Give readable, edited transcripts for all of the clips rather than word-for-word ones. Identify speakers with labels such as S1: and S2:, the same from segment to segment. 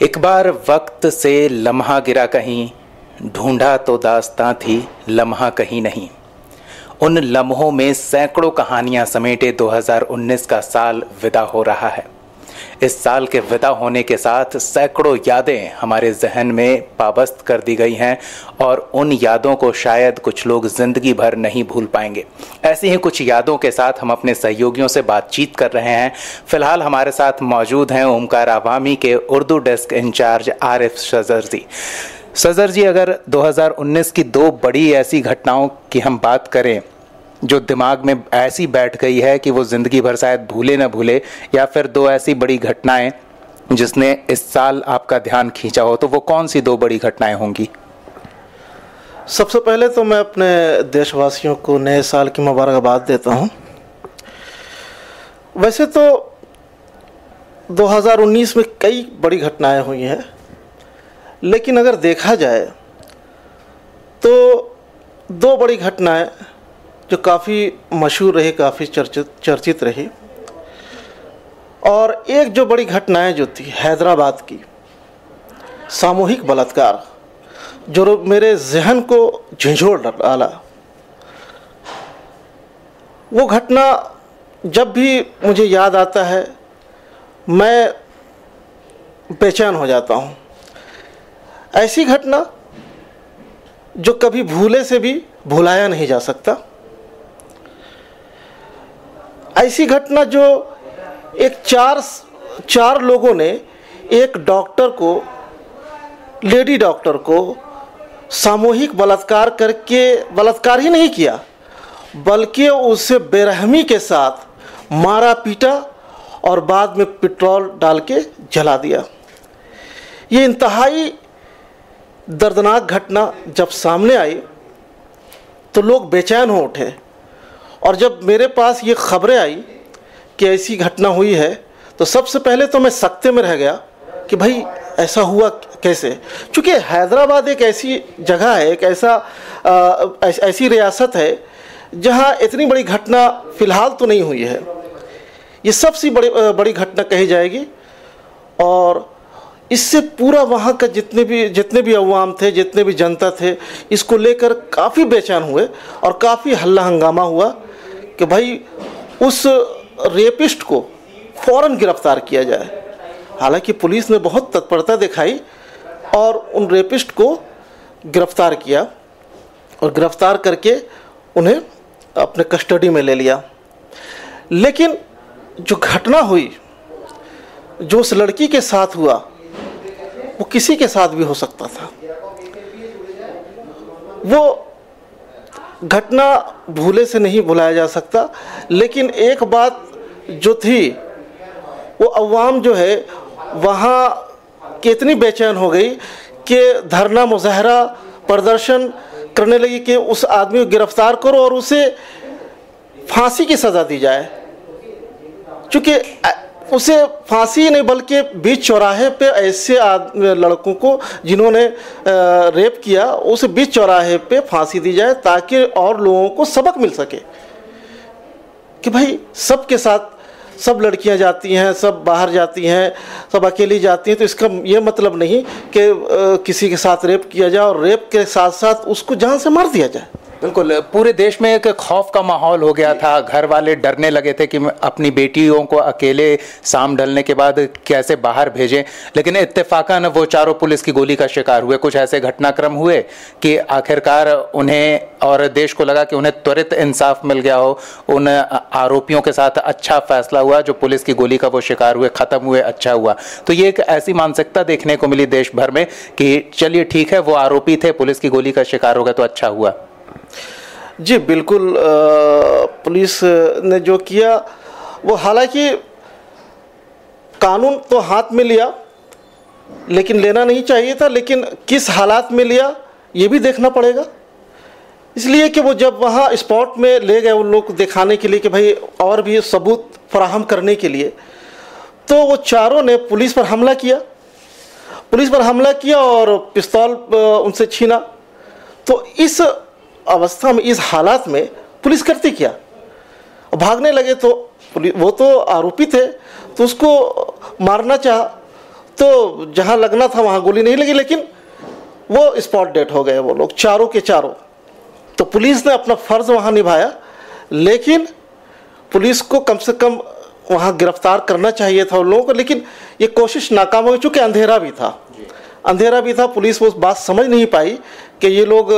S1: एक बार वक्त से लम्हा गिरा कहीं, ढूंढा तो दास्तां थी लम्हा कहीं नहीं। उन लम्हों में सैकड़ों कहानियां समेटे 2019 का साल विदा हो रहा है। इस साल के विदा होने के साथ सैकड़ों यादें हमारे जहन में पाबंद कर दी गई हैं और उन यादों को शायद कुछ लोग जिंदगी भर नहीं भूल पाएंगे। ऐसी ही कुछ यादों के साथ हम अपने सहयोगियों से बातचीत कर रहे हैं। फिलहाल हमारे साथ मौजूद हैं ओमकार आवामी के उर्दू डेस्क इंचार्ज आरिफ शजरजी। शजरजी, अगर 2019 की दो बड़ी ऐसी घटनाओं की हम बात करें जो दिमाग में ऐसी बैठ गई है कि वो ज़िंदगी भर शायद भूले न भूले, या फिर दो ऐसी बड़ी घटनाएं जिसने इस साल आपका ध्यान खींचा हो, तो वो कौन सी दो बड़ी घटनाएं होंगी?
S2: सबसे पहले तो मैं अपने देशवासियों को नए साल की मुबारकबाद देता हूं। वैसे तो 2019 में कई बड़ी घटनाएं हुई हैं, लेकिन अगर देखा जाए तो दो बड़ी घटनाएं जो काफ़ी मशहूर रही, काफ़ी चर्चित रही, और एक जो बड़ी घटनाएं जो थी हैदराबाद की सामूहिक बलात्कार, जो मेरे जहन को झंझोड़ डाला। वो घटना जब भी मुझे याद आता है मैं बेचैन हो जाता हूँ। ऐसी घटना जो कभी भूले से भी भुलाया नहीं जा सकता। ऐसी घटना जो एक चार लोगों ने एक डॉक्टर को, लेडी डॉक्टर को सामूहिक बलात्कार करके, बलात्कार ही नहीं किया बल्कि उसे बेरहमी के साथ मारा पीटा और बाद में पेट्रोल डाल के जला दिया। ये इंतहाई दर्दनाक घटना जब सामने आई तो लोग बेचैन हो उठे, और जब मेरे पास ये खबरें आई कि ऐसी घटना हुई है तो सबसे पहले तो मैं सकते में रह गया कि भाई ऐसा हुआ कैसे। चूँकि हैदराबाद एक ऐसी जगह है, एक ऐसी रियासत है जहाँ इतनी बड़ी घटना फ़िलहाल तो नहीं हुई है। ये सबसे बड़ी घटना कही जाएगी, और इससे पूरा वहाँ का जितने भी अवाम थे, जितने भी जनता थे, इसको लेकर काफ़ी बेचैन हुए और काफ़ी हल्ला हंगामा हुआ कि भाई उस रेपिस्ट को फ़ौरन गिरफ्तार किया जाए। हालांकि पुलिस ने बहुत तत्परता दिखाई और उन रेपिस्ट को गिरफ्तार किया, और गिरफ्तार करके उन्हें अपने कस्टडी में ले लिया। लेकिन जो घटना हुई, जो उस लड़की के साथ हुआ, वो किसी के साथ भी हो सकता था। वो घटना भूले से नहीं भुलाया जा सकता। लेकिन एक बात जो थी, वो अवाम जो है वहाँ कितनी बेचैन हो गई कि धरना मुजाहरा प्रदर्शन करने लगी कि उस आदमी को गिरफ्तार करो और उसे फांसी की सज़ा दी जाए। चूँकि उसे फांसी ही नहीं बल्कि बीच चौराहे पे ऐसे लड़कों को जिन्होंने रेप किया, उसे बीच चौराहे पे फांसी दी जाए ताकि और लोगों को सबक मिल सके कि भाई सबके साथ सब लड़कियां जाती हैं, सब बाहर जाती हैं, सब अकेली जाती हैं, तो इसका ये मतलब नहीं कि किसी के साथ रेप किया जाए और रेप के साथ साथ उसको जान से मार दिया जाए।
S1: बिल्कुल, पूरे देश में एक खौफ का माहौल हो गया था। घर वाले डरने लगे थे कि अपनी बेटियों को अकेले शाम ढलने के बाद कैसे बाहर भेजें, लेकिन इत्तेफाकन वो चारों पुलिस की गोली का शिकार हुए। कुछ ऐसे घटनाक्रम हुए कि आखिरकार उन्हें और देश को लगा कि उन्हें त्वरित इंसाफ मिल गया हो। उन आरोपियों के साथ अच्छा फैसला हुआ, जो पुलिस की गोली का वो शिकार हुए, ख़त्म हुए, अच्छा हुआ। तो ये एक ऐसी मानसिकता देखने को मिली देश भर में कि चलिए ठीक है, वो आरोपी थे, पुलिस की गोली का शिकार हो गया तो अच्छा हुआ।
S2: जी बिल्कुल, पुलिस ने जो किया वो, हालांकि कानून तो हाथ में लिया, लेकिन लेना नहीं चाहिए था, लेकिन किस हालात में लिया ये भी देखना पड़ेगा। इसलिए कि वो जब वहाँ स्पॉट में ले गए उन लोग को दिखाने के लिए कि भाई और भी सबूत फराहम करने के लिए, तो वो चारों ने पुलिस पर हमला किया और पिस्तौल उनसे छीना। तो इस अवस्था में, इस हालात में पुलिस करती क्या? भागने लगे तो वो तो आरोपी थे, तो उसको मारना चाहा तो जहाँ लगना था वहाँ गोली नहीं लगी, लेकिन वो स्पॉट डेड हो गए वो लोग चारों के चारों। तो पुलिस ने अपना फ़र्ज़ वहाँ निभाया, लेकिन पुलिस को कम से कम वहाँ गिरफ्तार करना चाहिए था उन लोगों को, लेकिन ये कोशिश नाकाम हो गई, चूँकि अंधेरा भी था। पुलिस वो बात समझ नहीं पाई कि ये लोग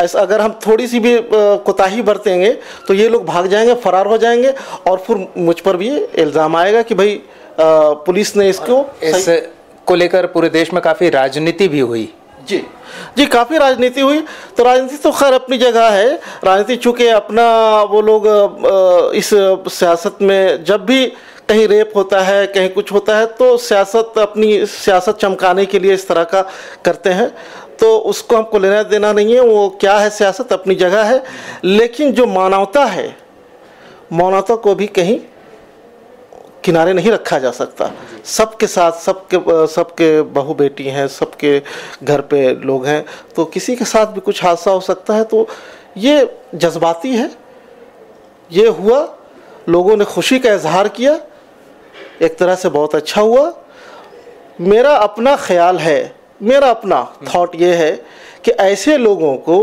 S2: ऐसा, अगर हम थोड़ी सी भी कोताही बरतेंगे तो ये लोग भाग जाएंगे, फरार हो जाएंगे, और फिर मुझ पर भी इल्ज़ाम आएगा कि भाई पुलिस ने
S1: इसको लेकर पूरे देश में काफ़ी राजनीति भी हुई।
S2: जी काफ़ी राजनीति हुई। तो राजनीति तो खैर अपनी जगह है, राजनीति चूँकि अपना वो लोग इस सियासत में जब भी कहीं रेप होता है, कहीं कुछ होता है, तो सियासत अपनी सियासत चमकाने के लिए इस तरह का करते हैं, तो उसको हमको लेना देना नहीं है। वो क्या है, सियासत अपनी जगह है, लेकिन जो मानवता है, मानवता को भी कहीं किनारे नहीं रखा जा सकता। सबके साथ, सबके बहू बेटी हैं, सबके घर पे लोग हैं, तो किसी के साथ भी कुछ हादसा हो सकता है। तो ये जज्बाती है, ये हुआ, लोगों ने खुशी का इजहार किया, एक तरह से बहुत अच्छा हुआ। मेरा अपना ख्याल है, मेरा अपना थॉट ये है कि ऐसे लोगों को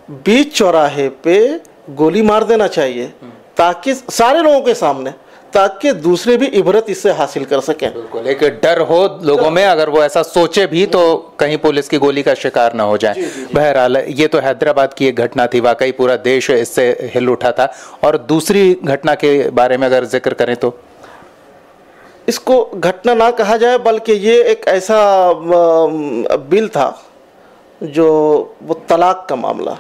S2: बीच चौराहे पे गोली मार देना चाहिए, ताकि सारे लोगों के सामने, ताकि दूसरे भी इबरत इससे हासिल कर सकें।
S1: बिल्कुल, एक डर हो लोगों में, अगर वो ऐसा सोचे भी तो कहीं पुलिस की गोली का शिकार ना हो जाए। बहरहाल ये तो हैदराबाद की एक घटना थी, वाकई पूरा देश इससे हिल उठा था। और दूसरी घटना के बारे में अगर जिक्र करें तो
S2: इसको घटना ना कहा जाए, बल्कि ये एक ऐसा बिल था जो वो तलाक का मामला।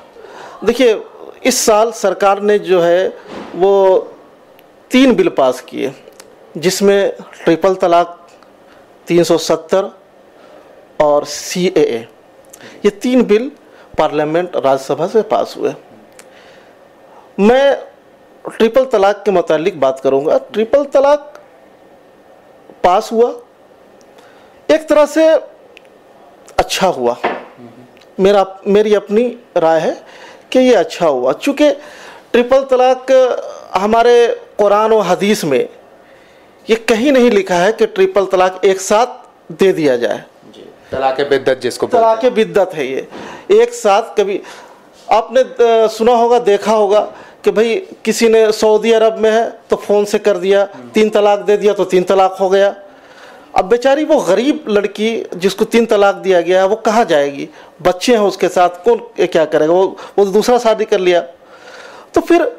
S2: देखिए, इस साल सरकार ने जो है वो 3 बिल पास किए, जिसमें ट्रिपल तलाक, 370 और CAA, ये 3 बिल पार्लियामेंट राज्यसभा से पास हुए। मैं ट्रिपल तलाक के मुतालिक बात करूंगा। ट्रिपल तलाक पास हुआ, एक तरह से अच्छा हुआ। मेरी अपनी राय है कि ये अच्छा हुआ, चूँकि ट्रिपल तलाक हमारे कुरान और हदीस में ये कहीं नहीं लिखा है कि ट्रिपल तलाक एक साथ दे दिया जाए।
S1: तलाक बिद्दत जिसको
S2: तलाक बिद्दत है, ये एक साथ। कभी आपने सुना होगा, देखा होगा कि भाई किसी ने सऊदी अरब में है तो फ़ोन से कर दिया, 3 तलाक दे दिया तो 3 तलाक हो गया। अब बेचारी वो गरीब लड़की जिसको 3 तलाक दिया गया है, वो कहाँ जाएगी? बच्चे हैं उसके साथ, कौन क्या करेगा? वो दूसरा शादी कर लिया, तो फिर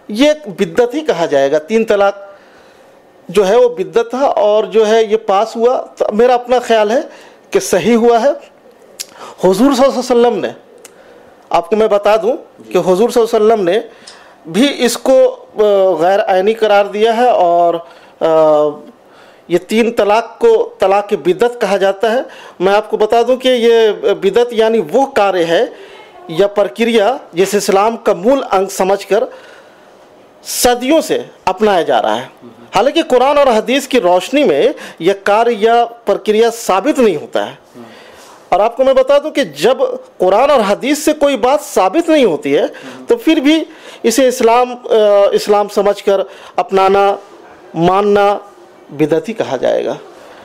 S2: ये बिद्दत ही कहा जाएगा। 3 तलाक जो है वो बिद्दत था, और जो है ये पास हुआ, तो मेरा अपना ख्याल है कि सही हुआ है। हुजूर सल्लल्लाहु अलैहि वसल्लम ने, आपको मैं बता दूं कि हुजूर सल्लल्लाहु अलैहि वसल्लम ने भी इसको गैर आइनी करार दिया है, और ये 3 तलाक को तलाक बिद्दत कहा जाता है। मैं आपको बता दूं कि ये बिद्दत यानी वो कार्य है या प्रक्रिया जिसे इस्लाम का मूल अंग समझकर सदियों से अपनाया जा रहा है। हालांकि कुरान और हदीस की रोशनी में यह कार्य या प्रक्रिया साबित नहीं होता है। और आपको मैं बता दूं कि जब कुरान और हदीस से कोई बात साबित नहीं होती है, तो फिर भी इसे इस्लाम समझकर अपनाना, मानना बिदअत ही कहा जाएगा।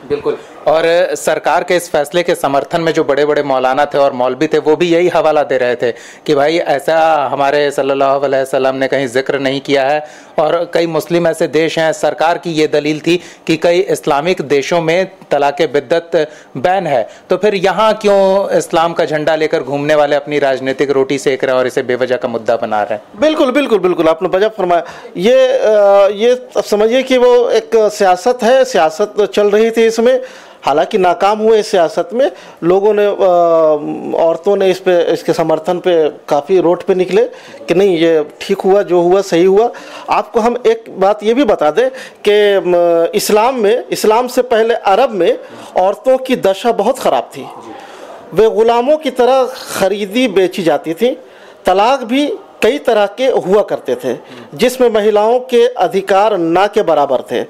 S1: बिल्कुल। और सरकार के इस फैसले के समर्थन में जो बड़े बड़े मौलाना थे और मौलवी थे, वो भी यही हवाला दे रहे थे कि भाई ऐसा हमारे सल्लल्लाहु अलैहि वसल्लम ने कहीं जिक्र नहीं किया है। और कई मुस्लिम ऐसे देश हैं, सरकार की ये दलील थी कि कई इस्लामिक देशों में तलाक बिद्दत बैन है, तो फिर यहाँ क्यों इस्लाम का झंडा लेकर घूमने वाले अपनी राजनीतिक रोटी सेक रहे हैं और इसे बेवजह का मुद्दा बना रहे हैं।
S2: बिल्कुल बिल्कुल बिल्कुल, आपने वजह फरमाया। ये समझिए कि वो एक सियासत है, सियासत चल रही थी इसमें। हालांकि नाकाम हुए इस सियासत में, लोगों ने, औरतों ने इसके समर्थन पे काफ़ी रोड पे निकले कि नहीं, ये ठीक हुआ, जो हुआ सही हुआ। आपको हम एक बात ये भी बता दें कि इस्लाम से पहले अरब में औरतों की दशा बहुत ख़राब थी। वे ग़ुलामों की तरह ख़रीदी बेची जाती थी। तलाक भी कई तरह के हुआ करते थे, जिसमें महिलाओं के अधिकार ना के बराबर थे।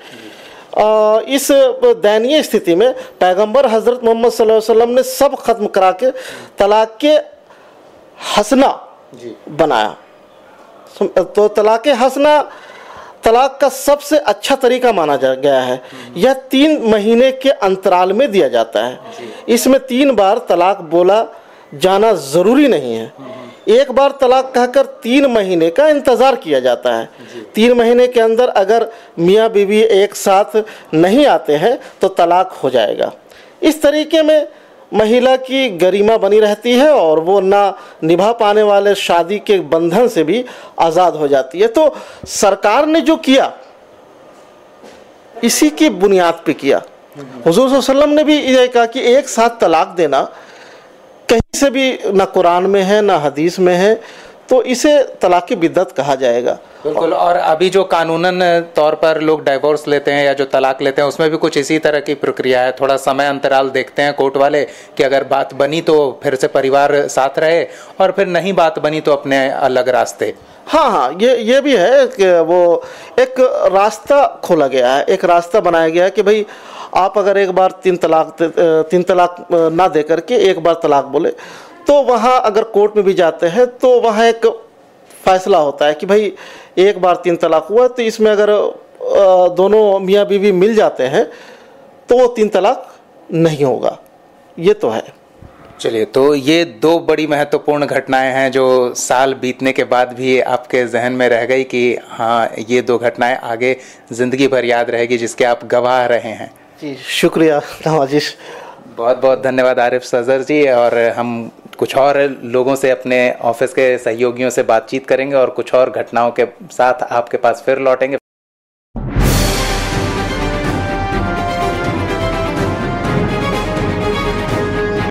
S2: इस दयनीय स्थिति में पैगंबर हज़रत मोहम्मद सल्लल्लाहु अलैहि वसल्लम ने सब ख़त्म करा के तलाक के हसना बनाया। तो तलाक हसना तलाक का सबसे अच्छा तरीका माना गया है। यह 3 महीने के अंतराल में दिया जाता है। इसमें 3 बार तलाक बोला जाना ज़रूरी नहीं है। एक बार तलाक कहकर 3 महीने का इंतज़ार किया जाता है। 3 महीने के अंदर अगर मियाँ बीवी एक साथ नहीं आते हैं तो तलाक हो जाएगा। इस तरीके में महिला की गरिमा बनी रहती है और वो ना निभा पाने वाले शादी के बंधन से भी आज़ाद हो जाती है। तो सरकार ने जो किया इसी की बुनियाद पे किया। हुज़ूर सल्लल्लाहु अलैहि वसल्लम ने भी ये कहा कि एक साथ तलाक देना कहीं से भी ना कुरान में है ना हदीस में है, तो इसे तलाक की बिद्दत कहा जाएगा।
S1: बिल्कुल। और अभी जो कानूनन तौर पर लोग डाइवोर्स लेते हैं या जो तलाक लेते हैं उसमें भी कुछ इसी तरह की प्रक्रिया है। थोड़ा समय अंतराल देखते हैं कोर्ट वाले कि अगर बात बनी तो फिर से परिवार साथ रहे और फिर नहीं बात बनी तो अपने अलग रास्ते।
S2: हाँ, ये भी है कि वो एक रास्ता खोला गया है, एक रास्ता बनाया गया है कि भाई आप अगर एक बार 3 तलाक ना दे करके एक बार तलाक बोले तो वहाँ अगर कोर्ट में भी जाते हैं तो वहाँ एक फैसला होता है कि भाई एक बार 3 तलाक हुआ तो इसमें अगर दोनों मियाँ बीवी मिल जाते हैं तो वो 3 तलाक नहीं होगा। ये तो है।
S1: चलिए, तो ये 2 बड़ी महत्वपूर्ण घटनाएं हैं जो साल बीतने के बाद भी आपके जहन में रह गई कि हाँ, ये 2 घटनाएं आगे ज़िंदगी भर याद रहेगी, जिसके आप गवाह रहे हैं।
S2: जी शुक्रिया नवाजिश।
S1: बहुत बहुत धन्यवाद आरिफ सजर जी। और हम कुछ और लोगों से, अपने ऑफिस के सहयोगियों से बातचीत करेंगे और कुछ और घटनाओं के साथ आपके पास फिर लौटेंगे।